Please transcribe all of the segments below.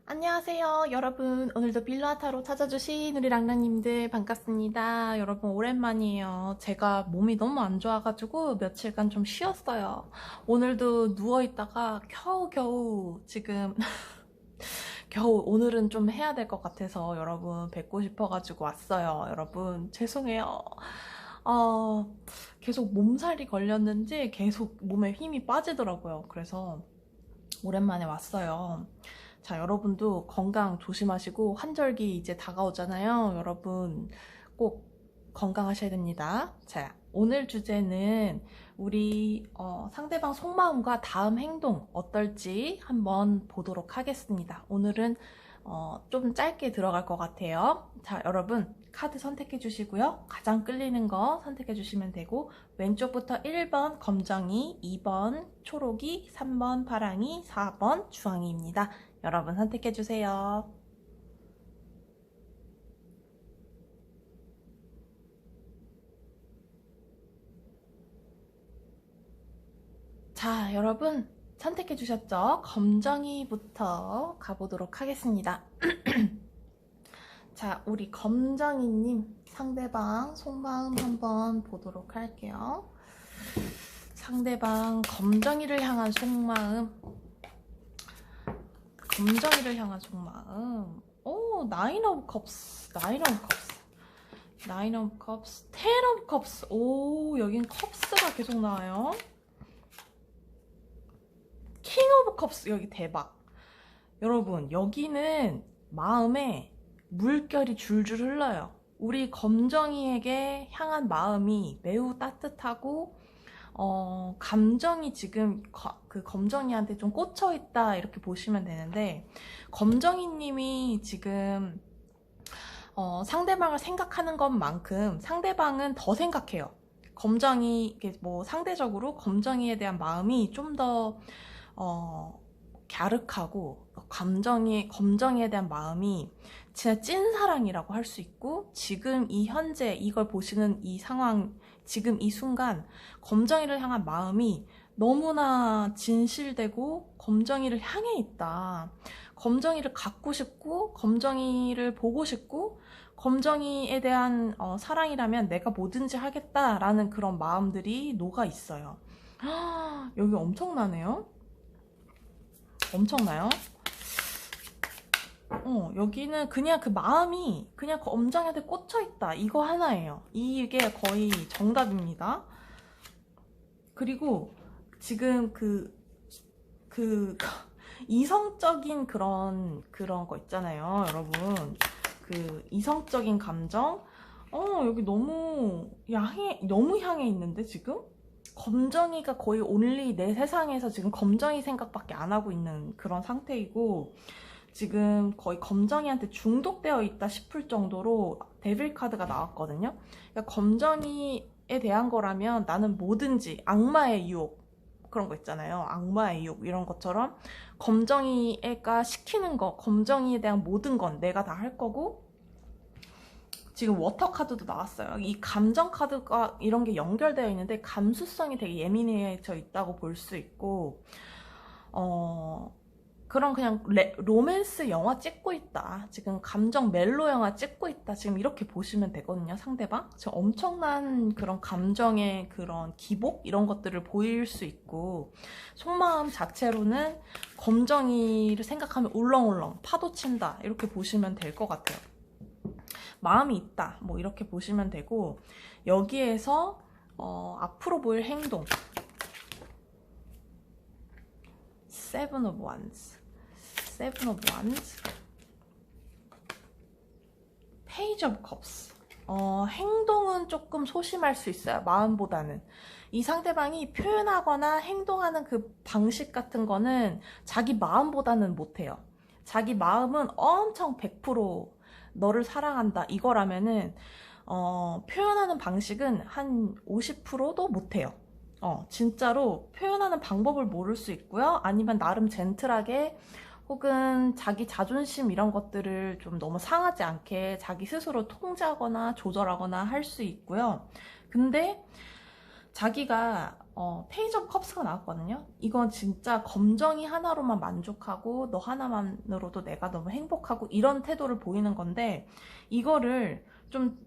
안녕하세요 여러분. 오늘도 빌라타로 찾아주신 우리 랑랑님들 반갑습니다. 여러분 오랜만이에요. 제가 몸이 너무 안 좋아가지고 며칠간 좀 쉬었어요. 오늘도 누워있다가 겨우겨우 지금 겨우 오늘은 좀 해야 될 것 같아서 여러분 뵙고 싶어가지고 왔어요. 여러분 죄송해요. 어, 계속 몸살이 걸렸는지 계속 몸에 힘이 빠지더라고요. 그래서 오랜만에 왔어요. 자, 여러분도 건강 조심하시고 환절기 이제 다가오잖아요. 여러분 꼭 건강하셔야 됩니다. 자, 오늘 주제는 우리 상대방 속마음과 다음 행동 어떨지 한번 보도록 하겠습니다. 오늘은 좀 짧게 들어갈 것 같아요. 자, 여러분 카드 선택해 주시고요. 가장 끌리는 거 선택해 주시면 되고, 왼쪽부터 1번 검정이, 2번 초록이, 3번 파랑이, 4번 주황이입니다. 여러분 선택해 주세요. 자, 여러분 선택해 주셨죠? 검정이부터 가보도록 하겠습니다. 자, 우리 검정이님 상대방 속마음 한번 보도록 할게요. 상대방 검정이를 향한 속마음. 검정이를 향한 속마음. 오, 나인 오브 컵스, 나인 오브 컵스, 나인 오브 컵스, 텐 오브 컵스. 오, 여긴 컵스가 계속 나와요. 킹 오브 컵스. 여기 대박. 여러분, 여기는 마음에 물결이 줄줄 흘러요. 우리 검정이에게 향한 마음이 매우 따뜻하고 감정이 지금 그 검정이한테 좀 꽂혀 있다 이렇게 보시면 되는데, 검정이님이 지금 상대방을 생각하는 것만큼 상대방은 더 생각해요. 검정이 뭐 상대적으로 검정이에 대한 마음이 좀 더 갸륵하고, 검정이에 대한 마음이 진짜 찐사랑이라고 할 수 있고, 지금 이 현재 이걸 보시는 이 상황, 지금 이 순간 검정이를 향한 마음이 너무나 진실되고 검정이를 향해 있다. 검정이를 갖고 싶고, 검정이를 보고 싶고, 검정이에 대한 사랑이라면 내가 뭐든지 하겠다라는 그런 마음들이 녹아 있어요. 여기 엄청나네요. 엄청나요? 여기는 그냥 그 마음이 그냥 검정이한테 꽂혀있다, 이거 하나예요. 이게 거의 정답입니다. 그리고 지금 이성적인 그런 거 있잖아요, 여러분. 그 이성적인 감정. 여기 너무 향해 있는데, 지금? 검정이가 거의 온리 내 세상에서 지금 검정이 생각밖에 안 하고 있는 그런 상태이고, 지금 거의 검정이한테 중독되어 있다 싶을 정도로 데빌 카드가 나왔거든요. 그러니까 검정이에 대한 거라면 나는 뭐든지, 악마의 유혹 그런 거 있잖아요. 악마의 유혹 이런 것처럼 검정이가 시키는 거, 검정이에 대한 모든 건 내가 다 할 거고, 지금 워터 카드도 나왔어요. 이 감정 카드가 이런 게 연결되어 있는데 감수성이 되게 예민해져 있다고 볼 수 있고, 그런 그냥 로맨스 영화 찍고 있다, 지금 감정 멜로 영화 찍고 있다, 지금 이렇게 보시면 되거든요. 상대방 지금 엄청난 그런 감정의 그런 기복 이런 것들을 보일 수 있고, 속마음 자체로는 검정이를 생각하면 울렁울렁 파도 친다 이렇게 보시면 될 것 같아요. 마음이 있다 뭐 이렇게 보시면 되고, 여기에서 앞으로 보일 행동. 세븐 오브 원스, 세븐 오브 원스, 페이지 오브 컵스. 행동은 조금 소심할 수 있어요, 마음보다는. 이 상대방이 표현하거나 행동하는 그 방식 같은 거는 자기 마음보다는 못해요. 자기 마음은 엄청 100% 너를 사랑한다 이거라면은 표현하는 방식은 한 50%도 못해요. 진짜로 표현하는 방법을 모를 수 있고요. 아니면 나름 젠틀하게, 혹은 자기 자존심 이런 것들을 좀 너무 상하지 않게 자기 스스로 통제하거나 조절하거나 할 수 있고요. 근데 자기가 페이지 오브 컵스가 나왔거든요. 이건 진짜 검정이 하나로만 만족하고 너 하나만으로도 내가 너무 행복하고 이런 태도를 보이는 건데, 이거를 좀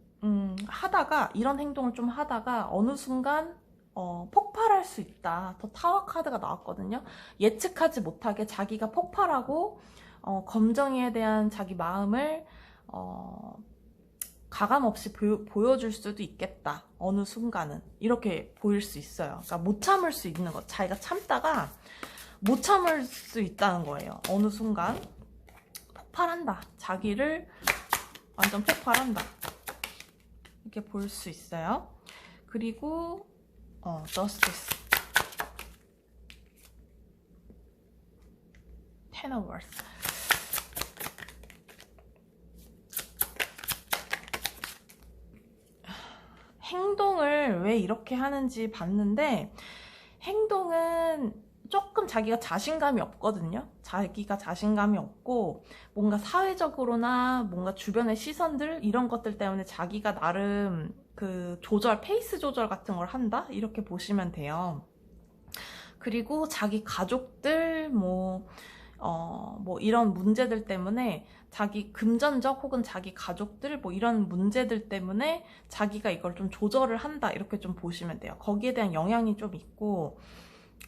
하다가, 이런 행동을 좀 하다가 어느 순간 폭발할 수 있다. 더 타워 카드가 나왔거든요. 예측하지 못하게 자기가 폭발하고 검정이에 대한 자기 마음을 가감 없이 보여줄 수도 있겠다. 어느 순간은 이렇게 보일 수 있어요. 그러니까 못 참을 수 있는 것, 자기가 참다가 못 참을 수 있다는 거예요. 어느 순간 폭발한다. 자기를 완전 폭발한다. 이렇게 볼 수 있어요. 그리고 Justice, Ten of Swords. 행동을 왜 이렇게 하는지 봤는데, 행동은 조금 자기가 자신감이 없거든요. 자기가 자신감이 없고 뭔가 사회적으로나 뭔가 주변의 시선들 이런 것들 때문에 자기가 나름 그 조절, 페이스 조절 같은 걸 한다? 이렇게 보시면 돼요. 그리고 자기 가족들 뭐 이런 문제들 때문에, 자기 금전적 혹은 자기 가족들 뭐 이런 문제들 때문에 자기가 이걸 좀 조절을 한다, 이렇게 좀 보시면 돼요. 거기에 대한 영향이 좀 있고,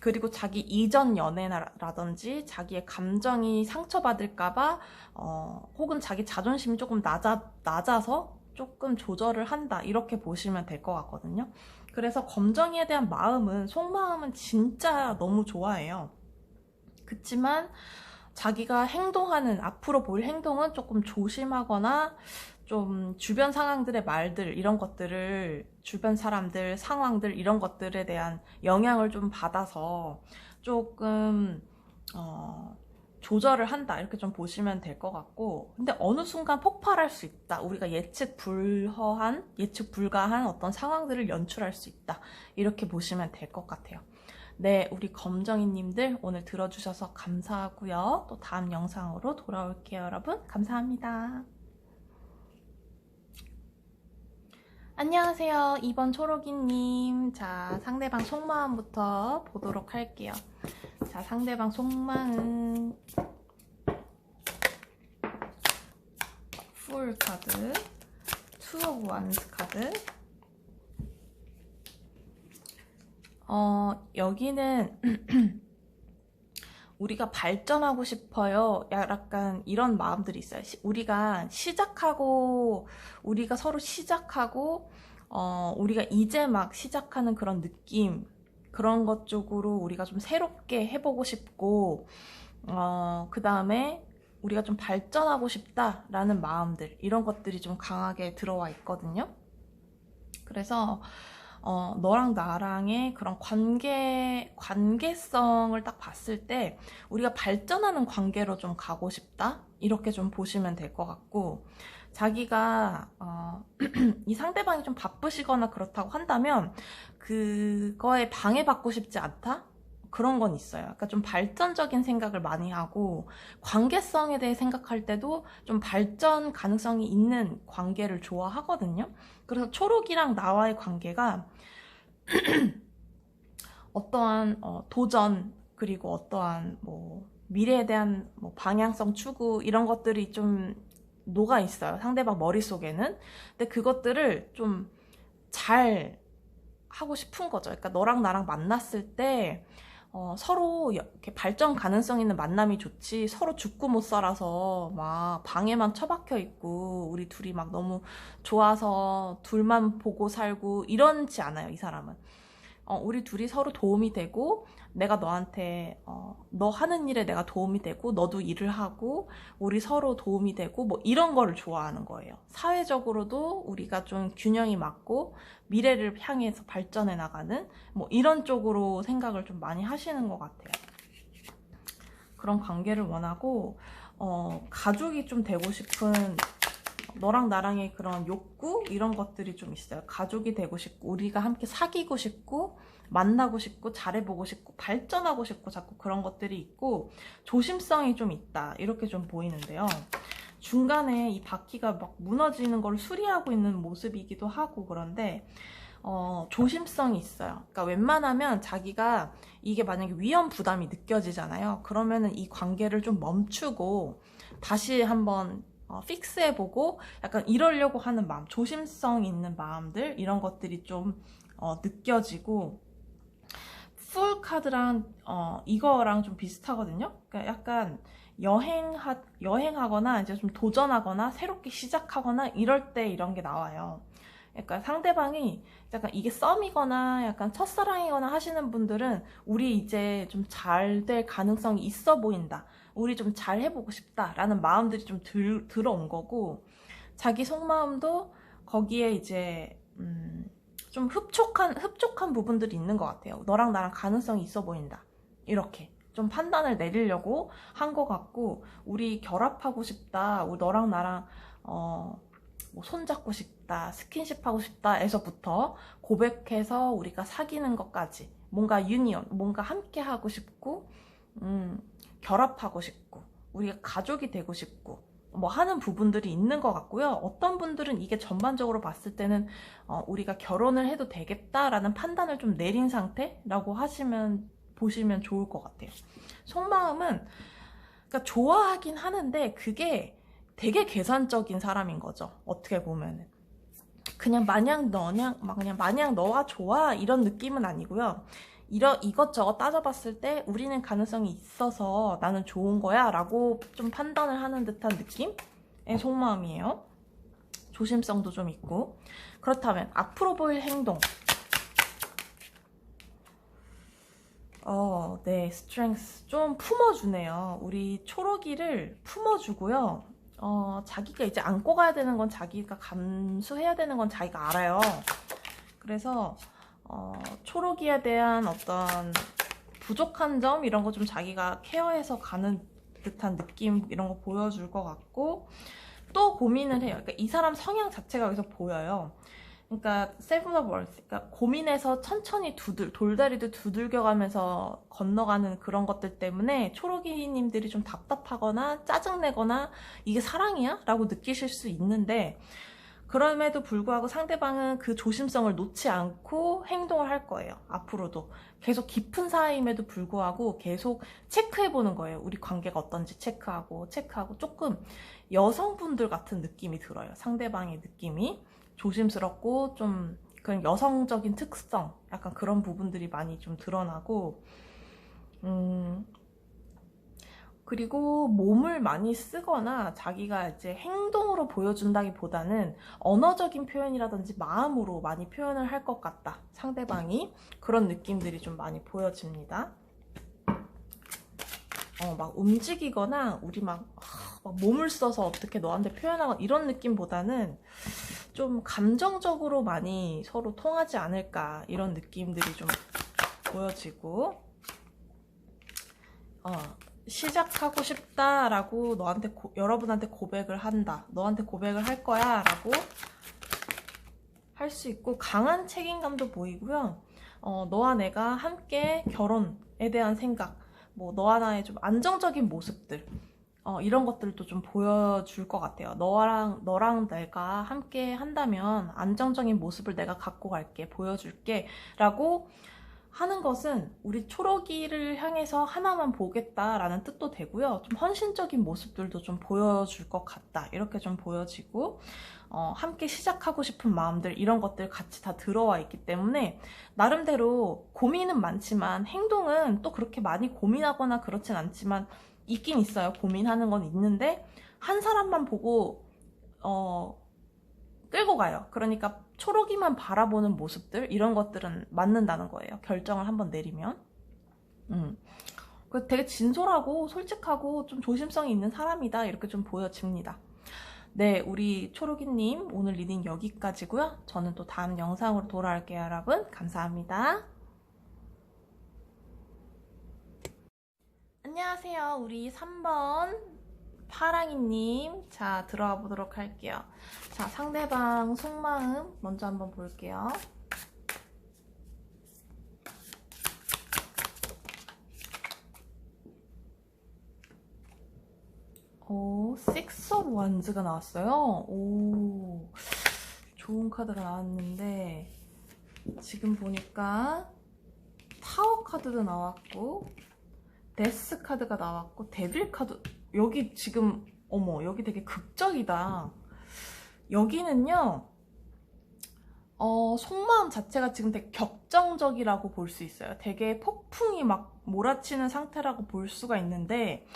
그리고 자기 이전 연애라든지 자기의 감정이 상처받을까봐 혹은 자기 자존심이 조금 낮아서 조금 조절을 한다, 이렇게 보시면 될 것 같거든요. 그래서 검정이에 대한 마음은, 속마음은 진짜 너무 좋아해요. 그치만 자기가 행동하는, 앞으로 보일 행동은 조금 조심하거나, 좀 주변 상황들의 말들 이런 것들을, 주변 사람들, 상황들 이런 것들에 대한 영향을 좀 받아서 조금 조절을 한다, 이렇게 좀 보시면 될 것 같고, 근데 어느 순간 폭발할 수 있다. 우리가 예측 불가한 어떤 상황들을 연출할 수 있다, 이렇게 보시면 될 것 같아요. 네, 우리 검정이님들 오늘 들어주셔서 감사하고요. 또 다음 영상으로 돌아올게요, 여러분. 감사합니다. 안녕하세요, 2번 초록이님. 자, 상대방 속마음부터 보도록 할게요. 자, 상대방 속마음. 풀 카드, 투 오브 원스 카드. 여기는 우리가 발전하고 싶어요. 약간 이런 마음들이 있어요. 우리가 서로 시작하고, 우리가 이제 막 시작하는 그런 느낌, 그런 것 쪽으로 우리가 좀 새롭게 해보고 싶고, 그 다음에 우리가 좀 발전하고 싶다라는 마음들, 이런 것들이 좀 강하게 들어와 있거든요. 그래서 너랑 나랑의 그런 관계성을 딱 봤을 때 우리가 발전하는 관계로 좀 가고 싶다, 이렇게 좀 보시면 될 것 같고, 자기가 이 상대방이 좀 바쁘시거나 그렇다고 한다면 그거에 방해받고 싶지 않다? 그런 건 있어요. 그러니까 좀 발전적인 생각을 많이 하고, 관계성에 대해 생각할 때도 좀 발전 가능성이 있는 관계를 좋아하거든요. 그래서 초록이랑 나와의 관계가 어떠한 도전, 그리고 어떠한 뭐 미래에 대한 뭐 방향성 추구, 이런 것들이 좀 녹아 있어요, 상대방 머릿속에는. 근데 그것들을 좀 잘 하고 싶은 거죠. 그러니까 너랑 나랑 만났을 때 서로 이렇게 발전 가능성 있는 만남이 좋지, 서로 죽고 못 살아서 막 방에만 처박혀 있고 우리 둘이 막 너무 좋아서 둘만 보고 살고 이런지 않아요, 이 사람은. 우리 둘이 서로 도움이 되고, 내가 너한테 너 하는 일에 내가 도움이 되고, 너도 일을 하고, 우리 서로 도움이 되고, 뭐 이런 거를 좋아하는 거예요. 사회적으로도 우리가 좀 균형이 맞고 미래를 향해서 발전해 나가는 뭐 이런 쪽으로 생각을 좀 많이 하시는 것 같아요. 그런 관계를 원하고, 가족이 좀 되고 싶은, 너랑 나랑의 그런 욕구, 이런 것들이 좀 있어요. 가족이 되고 싶고, 우리가 함께 사귀고 싶고, 만나고 싶고, 잘해보고 싶고, 발전하고 싶고, 자꾸 그런 것들이 있고, 조심성이 좀 있다, 이렇게 좀 보이는데요. 중간에 이 바퀴가 막 무너지는 걸 수리하고 있는 모습이기도 하고, 그런데 조심성이 있어요. 그러니까 웬만하면 자기가 이게 만약에 위험 부담이 느껴지잖아요. 그러면은 이 관계를 좀 멈추고 다시 한번 픽스해보고 약간 이러려고 하는 마음, 조심성 있는 마음들 이런 것들이 좀 느껴지고 풀 카드랑 이거랑 좀 비슷하거든요. 그러니까 약간 여행하거나 이제 좀 도전하거나 새롭게 시작하거나 이럴 때 이런 게 나와요. 약간 상대방이 약간 이게 썸이거나 약간 첫사랑이거나 하시는 분들은 우리 이제 좀 잘 될 가능성이 있어 보인다. 우리 좀 잘 해보고 싶다. 라는 마음들이 좀 들어온 거고, 자기 속마음도 거기에 이제, 좀 흡족한 부분들이 있는 것 같아요. 너랑 나랑 가능성이 있어 보인다. 이렇게. 좀 판단을 내리려고 한 것 같고, 우리 결합하고 싶다. 너랑 나랑, 뭐 손잡고 싶다, 스킨십 하고 싶다 에서부터 고백해서 우리가 사귀는 것까지 뭔가 유니온, 뭔가 함께 하고 싶고, 결합하고 싶고, 우리가 가족이 되고 싶고, 뭐 하는 부분들이 있는 것 같고요. 어떤 분들은 이게 전반적으로 봤을 때는 우리가 결혼을 해도 되겠다라는 판단을 좀 내린 상태라고 보시면 좋을 것 같아요. 속마음은 그러니까 좋아하긴 하는데 그게 되게 계산적인 사람인 거죠. 어떻게 보면은 그냥 마냥 너가 좋아 이런 느낌은 아니고요. 이것저것 따져봤을 때 우리는 가능성이 있어서 나는 좋은 거야 라고 좀 판단을 하는 듯한 느낌의 속마음이에요. 조심성도 좀 있고. 그렇다면 앞으로 보일 행동. 네, 스트렝스 좀 품어주네요. 우리 초록이를 품어주고요. 자기가 이제 안고 가야 되는 건 자기가 감수해야 되는 건 자기가 알아요. 그래서 초록이에 대한 어떤 부족한 점 이런 거 좀 자기가 케어해서 가는 듯한 느낌 이런 거 보여줄 것 같고, 또 고민을 해요. 그러니까 이 사람 성향 자체가 여기서 보여요. 그러니까 세븐 오브 월스, 그러니까 고민해서 천천히 돌다리도 두들겨가면서 건너가는 그런 것들 때문에 초록이님들이 좀 답답하거나 짜증내거나 이게 사랑이야? 라고 느끼실 수 있는데, 그럼에도 불구하고 상대방은 그 조심성을 놓지 않고 행동을 할 거예요. 앞으로도 계속 깊은 사이임에도 불구하고 계속 체크해보는 거예요. 우리 관계가 어떤지 체크하고 조금 여성분들 같은 느낌이 들어요. 상대방의 느낌이 조심스럽고 좀 그런 여성적인 특성, 약간 그런 부분들이 많이 좀 드러나고, 그리고 몸을 많이 쓰거나 자기가 이제 행동으로 보여준다기보다는 언어적인 표현이라든지 마음으로 많이 표현을 할 것 같다. 상대방이. 그런 느낌들이 좀 많이 보여집니다. 막 움직이거나 우리 막 몸을 써서 어떻게 너한테 표현하거나 이런 느낌보다는 좀 감정적으로 많이 서로 통하지 않을까 이런 느낌들이 좀 보여지고, 시작하고 싶다라고 여러분한테 고백을 한다. 너한테 고백을 할 거야 라고 할 수 있고, 강한 책임감도 보이고요. 너와 내가 함께 결혼에 대한 생각, 뭐 너와 나의 좀 안정적인 모습들, 이런 것들도 좀 보여줄 것 같아요. 너랑 내가 함께 한다면 안정적인 모습을 내가 갖고 갈게, 보여줄게 라고 하는 것은 우리 초록이를 향해서 하나만 보겠다라는 뜻도 되고요. 좀 헌신적인 모습들도 좀 보여줄 것 같다. 이렇게 좀 보여지고, 함께 시작하고 싶은 마음들 이런 것들 같이 다 들어와 있기 때문에 나름대로 고민은 많지만 행동은 또 그렇게 많이 고민하거나 그렇진 않지만 있긴 있어요. 고민하는 건 있는데 한 사람만 보고 끌고 가요. 그러니까 초록이만 바라보는 모습들 이런 것들은 맞는다는 거예요. 결정을 한번 내리면. 되게 진솔하고 솔직하고 좀 조심성이 있는 사람이다 이렇게 좀 보여집니다. 네, 우리 초록이님 오늘 리딩 여기까지고요. 저는 또 다음 영상으로 돌아올게요. 여러분 감사합니다. 안녕하세요. 우리 3번 파랑이님, 자 들어가 보도록 할게요. 자, 상대방 속마음 먼저 한번 볼게요. 오, Six of Wands가 나왔어요. 오, 좋은 카드가 나왔는데 지금 보니까 타워 카드도 나왔고 데스 카드가 나왔고 데빌 카드. 여기 지금 어머, 여기 되게 극적이다. 여기는요 속마음 자체가 지금 되게 격정적이라고 볼 수 있어요. 되게 폭풍이 막 몰아치는 상태라고 볼 수가 있는데,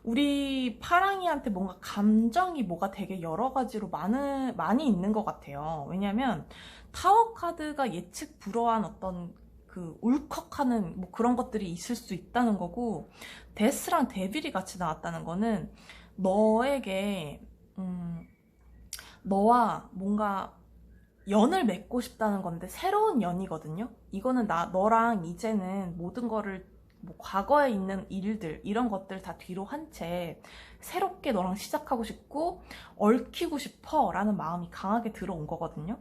우리 파랑이한테 뭔가 감정이 뭐가 되게 여러 가지로 많이 있는 것 같아요. 왜냐면 타워 카드가 예측 불허한 어떤 그 울컥하는 뭐 그런 것들이 있을 수 있다는 거고, 데스랑 데빌이 같이 나왔다는 거는 너에게 너와 뭔가 연을 맺고 싶다는 건데, 새로운 연이거든요. 이거는 너랑 이제는 모든 거를 뭐 과거에 있는 일들 이런 것들 다 뒤로 한 채 새롭게 너랑 시작하고 싶고 얽히고 싶어 라는 마음이 강하게 들어온 거거든요.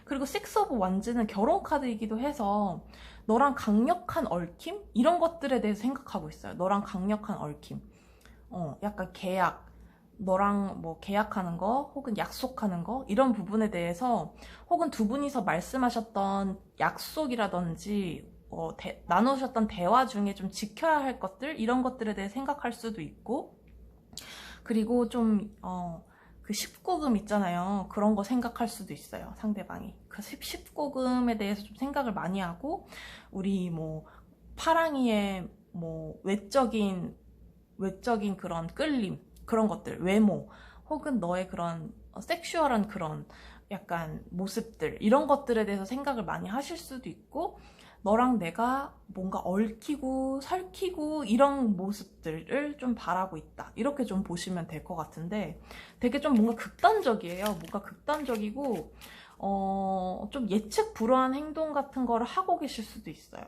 그리고 식스 오브 완즈는 결혼 카드이기도 해서 너랑 강력한 얽힘? 이런 것들에 대해서 생각하고 있어요. 너랑 강력한 얽힘, 약간 계약, 너랑 뭐 계약하는 거 혹은 약속하는 거 이런 부분에 대해서, 혹은 두 분이서 말씀하셨던 약속이라든지 나누셨던 대화 중에 좀 지켜야 할 것들, 이런 것들에 대해 생각할 수도 있고, 그리고 좀 그 19금 있잖아요. 그런 거 생각할 수도 있어요. 상대방이 그 19금에 대해서 좀 생각을 많이 하고, 우리 뭐 파랑이의 뭐 외적인 그런 끌림, 그런 것들, 외모, 혹은 너의 그런 섹슈얼한 그런 약간 모습들, 이런 것들에 대해서 생각을 많이 하실 수도 있고, 너랑 내가 뭔가 얽히고 설키고 이런 모습들을 좀 바라고 있다, 이렇게 좀 보시면 될 것 같은데, 되게 좀 뭔가 극단적이에요. 뭔가 극단적이고 좀 예측 불허한 행동 같은 거를 하고 계실 수도 있어요.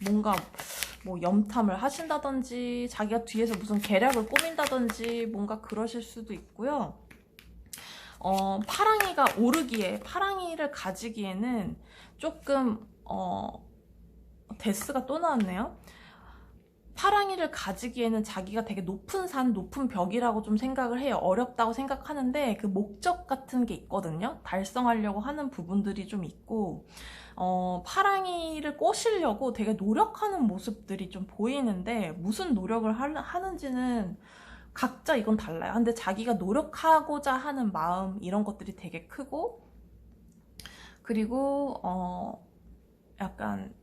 뭔가 뭐 염탐을 하신다든지 자기가 뒤에서 무슨 계략을 꾸민다든지 뭔가 그러실 수도 있고요. 파랑이를 가지기에는 조금 데스가 또 나왔네요. 파랑이를 가지기에는 자기가 되게 높은 산, 높은 벽이라고 좀 생각을 해요. 어렵다고 생각하는데 그 목적 같은 게 있거든요. 달성하려고 하는 부분들이 좀 있고, 파랑이를 꼬시려고 되게 노력하는 모습들이 좀 보이는데, 무슨 노력을 하는지는 각자 이건 달라요. 근데 자기가 노력하고자 하는 마음, 이런 것들이 되게 크고, 그리고 약간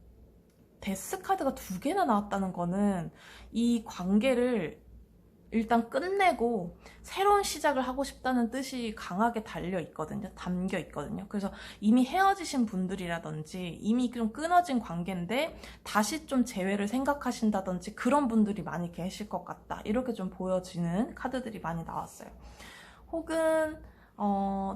데스 카드가 2개나 나왔다는 거는 이 관계를 일단 끝내고 새로운 시작을 하고 싶다는 뜻이 강하게 담겨 있거든요. 그래서 이미 헤어지신 분들이라든지 이미 좀 끊어진 관계인데 다시 좀 재회를 생각하신다든지 그런 분들이 많이 계실 것 같다, 이렇게 좀 보여지는 카드들이 많이 나왔어요. 혹은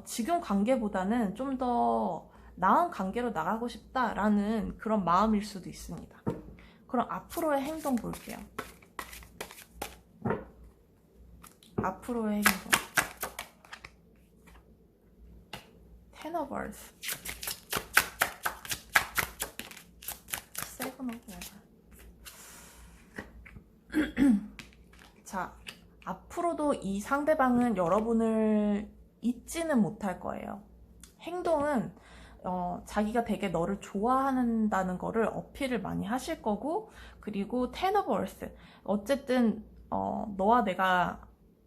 지금 관계보다는 좀 더 나은 관계로 나가고 싶다라는 그런 마음일 수도 있습니다. 그럼 앞으로의 행동 볼게요. 앞으로의 행동. 텐 오브 얼스, 세븐 오브 워드. 자, 앞으로도 이 상대방은 여러분을 잊지는 못할 거예요. 행동은 자기가 되게 너를 좋아한다는 거를 어필을 많이 하실 거고, 그리고 텐 오브 얼스, 어쨌든 너와 내가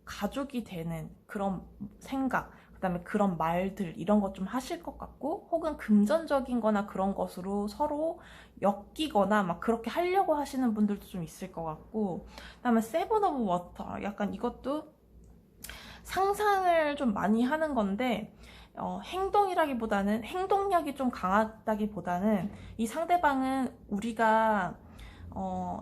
가족이 되는 그런 생각, 그 다음에 그런 말들, 이런 것 좀 하실 것 같고, 혹은 금전적인 거나 그런 것으로 서로 엮이거나 막 그렇게 하려고 하시는 분들도 좀 있을 것 같고, 그 다음에 세븐 오브 워터, 약간 이것도 상상을 좀 많이 하는 건데, 행동이라기보다는, 행동력이 좀 강하다기보다는 이 상대방은 우리가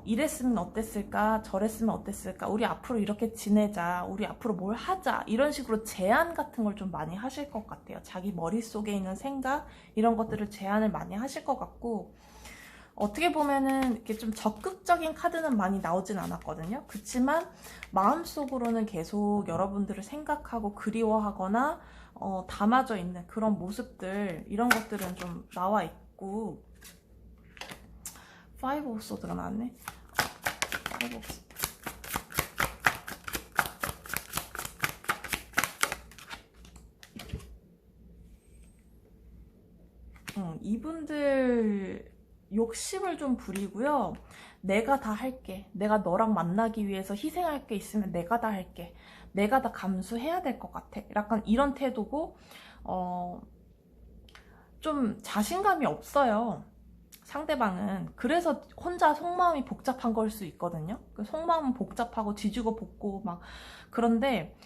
이랬으면 어땠을까, 저랬으면 어땠을까, 우리 앞으로 이렇게 지내자, 우리 앞으로 뭘 하자, 이런 식으로 제안 같은 걸 좀 많이 하실 것 같아요. 자기 머릿속에 있는 생각, 이런 것들을 제안을 많이 하실 것 같고, 어떻게 보면은 이렇게 좀 적극적인 카드는 많이 나오진 않았거든요. 그렇지만 마음속으로는 계속 여러분들을 생각하고 그리워하거나 담아져 있는 그런 모습들, 이런 것들은 좀 나와 있고, 파이브 오브 소드가 나왔네. 파이브 오브 소드. 이분들 욕심을 좀 부리고요. 내가 다 할게. 내가 너랑 만나기 위해서 희생할 게 있으면 내가 다 할게. 내가 다 감수해야 될 것 같아. 약간 이런 태도고, 좀 자신감이 없어요. 상대방은. 그래서 혼자 속마음이 복잡한 걸 수 있거든요. 그 속마음은 복잡하고 뒤지고 볶고 막. 그런데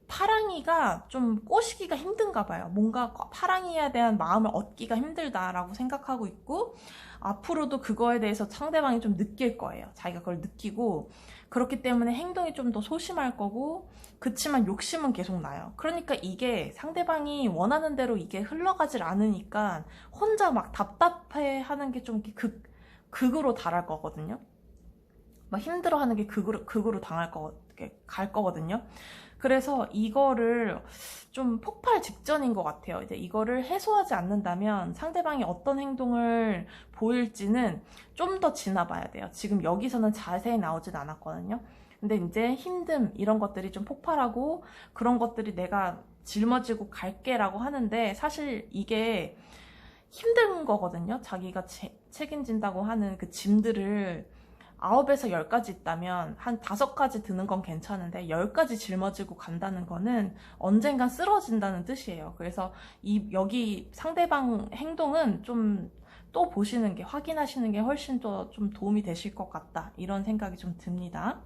파랑이가 좀 꼬시기가 힘든가 봐요. 뭔가 파랑이에 대한 마음을 얻기가 힘들다라고 생각하고 있고, 앞으로도 그거에 대해서 상대방이 좀 느낄 거예요. 자기가 그걸 느끼고, 그렇기 때문에 행동이 좀 더 소심할 거고, 그치만 욕심은 계속 나요. 그러니까 이게 상대방이 원하는 대로 이게 흘러가질 않으니까 혼자 막 답답해 하는 게 좀 극으로 달할 거거든요. 막 힘들어하는 게 극으로 갈 거거든요. 그래서 이거를 좀 폭발 직전인 것 같아요. 이제 이거를 해소하지 않는다면 상대방이 어떤 행동을 보일지는 좀 더 지나봐야 돼요. 지금 여기서는 자세히 나오진 않았거든요. 근데 이제 힘듦 이런 것들이 좀 폭발하고, 그런 것들이 내가 짊어지고 갈게 라고 하는데, 사실 이게 힘든 거거든요. 자기가 책임진다고 하는 그 짐들을 9에서 10가지 있다면 한 5가지 드는 건 괜찮은데 10가지 짊어지고 간다는 거는 언젠간 쓰러진다는 뜻이에요. 그래서 여기 상대방 행동은 좀 또 보시는 게, 확인하시는 게 훨씬 더 좀 도움이 되실 것 같다, 이런 생각이 좀 듭니다.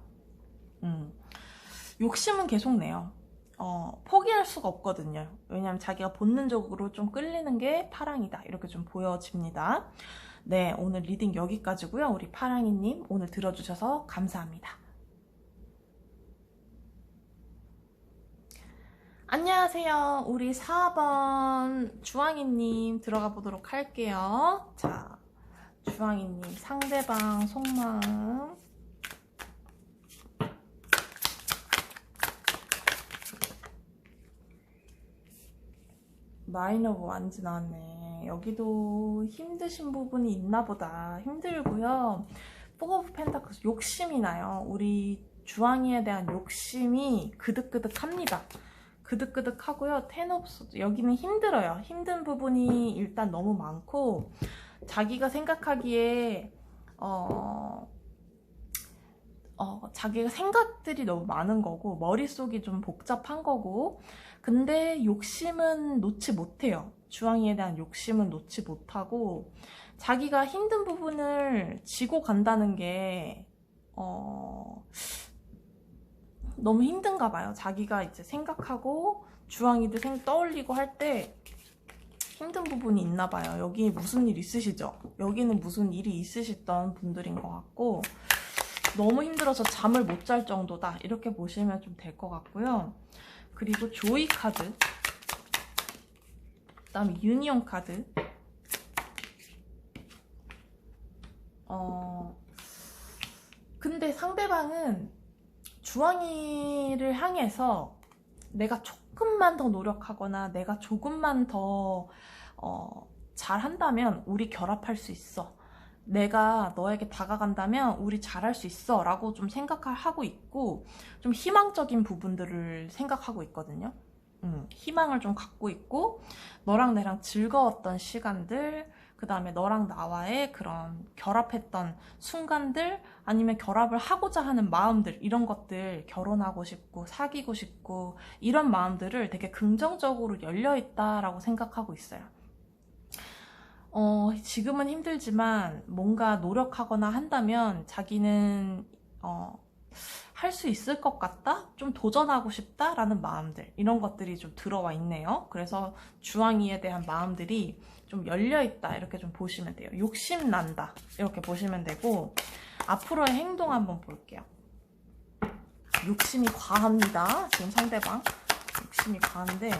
욕심은 계속 내요. 포기할 수가 없거든요. 왜냐하면 자기가 본능적으로 좀 끌리는 게 파랑이다, 이렇게 좀 보여집니다. 네, 오늘 리딩 여기까지고요. 우리 파랑이님 오늘 들어주셔서 감사합니다. 안녕하세요. 우리 4번 주황이님 들어가 보도록 할게요. 자, 주황이님 상대방 속마음. 나인 오브 완즈 나왔네. 여기도 힘드신 부분이 있나 보다. 힘들고요. 포 오브 펜타클스 욕심이 나요. 우리 주황이에 대한 욕심이 그득그득합니다. 그득그득하고요. 텐 오브 소드 여기는 힘들어요. 힘든 부분이 일단 너무 많고, 자기가 생각하기에 자기가 생각들이 너무 많은 거고, 머릿속이 좀 복잡한 거고, 근데 욕심은 놓지 못해요. 주황이에 대한 욕심은 놓지 못하고, 자기가 힘든 부분을 지고 간다는 게 너무 힘든가 봐요. 자기가 이제 생각하고 주황이도 떠올리고 할 때 힘든 부분이 있나 봐요. 여기 무슨 일 있으시죠? 여기는 무슨 일이 있으셨던 분들인 것 같고, 너무 힘들어서 잠을 못 잘 정도다, 이렇게 보시면 좀 될 것 같고요. 그리고 조이 카드, 그 다음에 유니온 카드. 근데 상대방은 주황이를 향해서 내가 조금만 더 노력하거나 내가 조금만 더 잘한다면 우리 결합할 수 있어, 내가 너에게 다가간다면 우리 잘할 수 있어 라고 좀 생각하고 있고, 좀 희망적인 부분들을 생각하고 있거든요. 희망을 좀 갖고 있고, 너랑 나랑 즐거웠던 시간들, 그 다음에 너랑 나와의 그런 결합했던 순간들, 아니면 결합을 하고자 하는 마음들, 이런 것들, 결혼하고 싶고 사귀고 싶고 이런 마음들을 되게 긍정적으로 열려있다라고 생각하고 있어요. 지금은 힘들지만 뭔가 노력하거나 한다면 자기는 할 수 있을 것 같다? 좀 도전하고 싶다? 라는 마음들, 이런 것들이 좀 들어와 있네요. 그래서 주황이에 대한 마음들이 좀 열려있다, 이렇게 좀 보시면 돼요. 욕심난다, 이렇게 보시면 되고, 앞으로의 행동 한번 볼게요. 욕심이 과합니다. 지금 상대방 욕심이 과한데,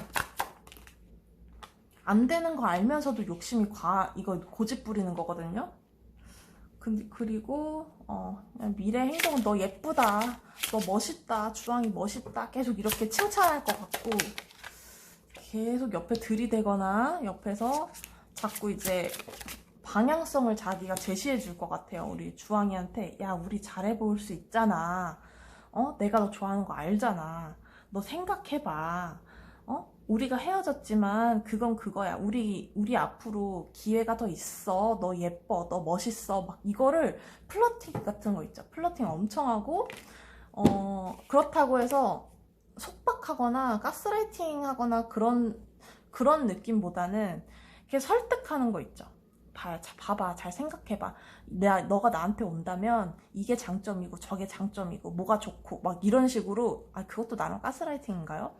안 되는 거 알면서도 욕심이 이거 고집 부리는 거거든요. 그리고 미래 행동은 너 예쁘다, 너 멋있다, 주황이 멋있다, 계속 이렇게 칭찬할 것 같고, 계속 옆에 들이대거나 옆에서 자꾸 이제 방향성을 자기가 제시해 줄 것 같아요. 우리 주황이한테, 야, 우리 잘해 보일 수 있잖아, 내가 너 좋아하는 거 알잖아, 너 생각해봐, 우리가 헤어졌지만 그건 그거야. 우리 앞으로 기회가 더 있어. 너 예뻐. 너 멋있어. 막 이거를 플러팅 같은 거 있죠. 플러팅 엄청 하고, 그렇다고 해서 속박하거나 가스라이팅 하거나 그런 느낌보다는 이렇게 설득하는 거 있죠. 봐봐, 잘 생각해봐. 너가 나한테 온다면 이게 장점이고 저게 장점이고 뭐가 좋고 막 이런 식으로, 그것도 나름 가스라이팅인가요?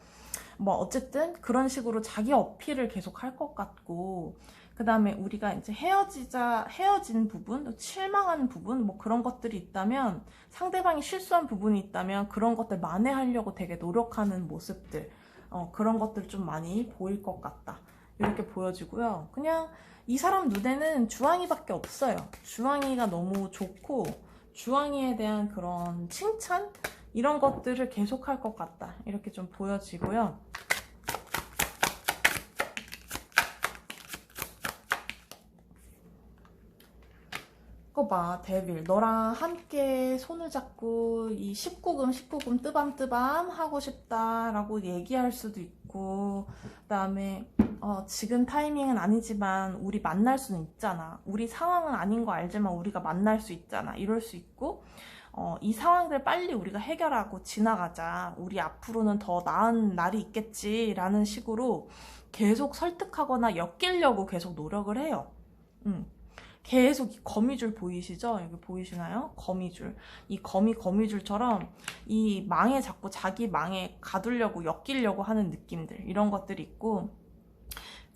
뭐 어쨌든 그런 식으로 자기 어필을 계속 할 것 같고, 그 다음에 우리가 이제 헤어진 부분, 실망한 부분, 뭐 그런 것들이 있다면, 상대방이 실수한 부분이 있다면 그런 것들 만회하려고 되게 노력하는 모습들, 그런 것들 좀 많이 보일 것 같다. 이렇게 보여지고요. 그냥 이 사람 눈에는 주황이밖에 없어요. 주황이가 너무 좋고, 주황이에 대한 그런 칭찬? 이런 것들을 계속 할 것 같다. 이렇게 좀 보여지고요. 그거 봐, 데빌. 너랑 함께 손을 잡고 이 19금 뜨밤뜨밤 하고 싶다라고 얘기할 수도 있고, 그다음에 지금 타이밍은 아니지만 우리 만날 수는 있잖아. 우리 상황은 아닌 거 알지만 우리가 만날 수 있잖아. 이럴 수 있고, 이 상황들 빨리 우리가 해결하고 지나가자. 우리 앞으로는 더 나은 날이 있겠지라는 식으로 계속 설득하거나 엮이려고 계속 노력을 해요. 계속 이 거미줄 보이시죠? 여기 보이시나요? 거미줄. 이 거미줄처럼 이 망에 자꾸 자기 망에 가두려고 엮이려고 하는 느낌들. 이런 것들이 있고,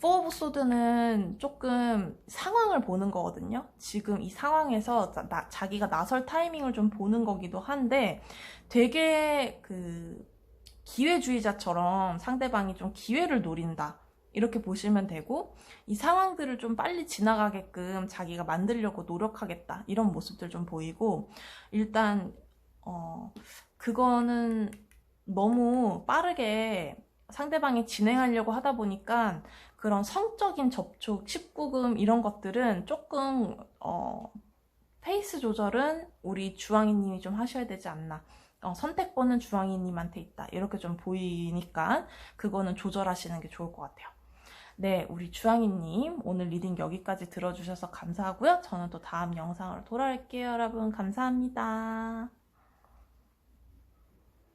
포 오브 소드는 조금 상황을 보는 거거든요. 지금 이 상황에서 자기가 나설 타이밍을 좀 보는 거기도 한데, 되게 기회주의자처럼 상대방이 좀 기회를 노린다. 이렇게 보시면 되고, 이 상황들을 좀 빨리 지나가게끔 자기가 만들려고 노력하겠다. 이런 모습들 좀 보이고, 일단 그거는 너무 빠르게 상대방이 진행하려고 하다 보니까 그런 성적인 접촉, 19금 이런 것들은 조금 페이스 조절은 우리 주황이님이 좀 하셔야 되지 않나. 선택권은 주황이님한테 있다. 이렇게 좀 보이니까 그거는 조절하시는 게 좋을 것 같아요. 네, 우리 주황이님 오늘 리딩 여기까지 들어주셔서 감사하고요. 저는 또 다음 영상으로 돌아올게요. 여러분 감사합니다.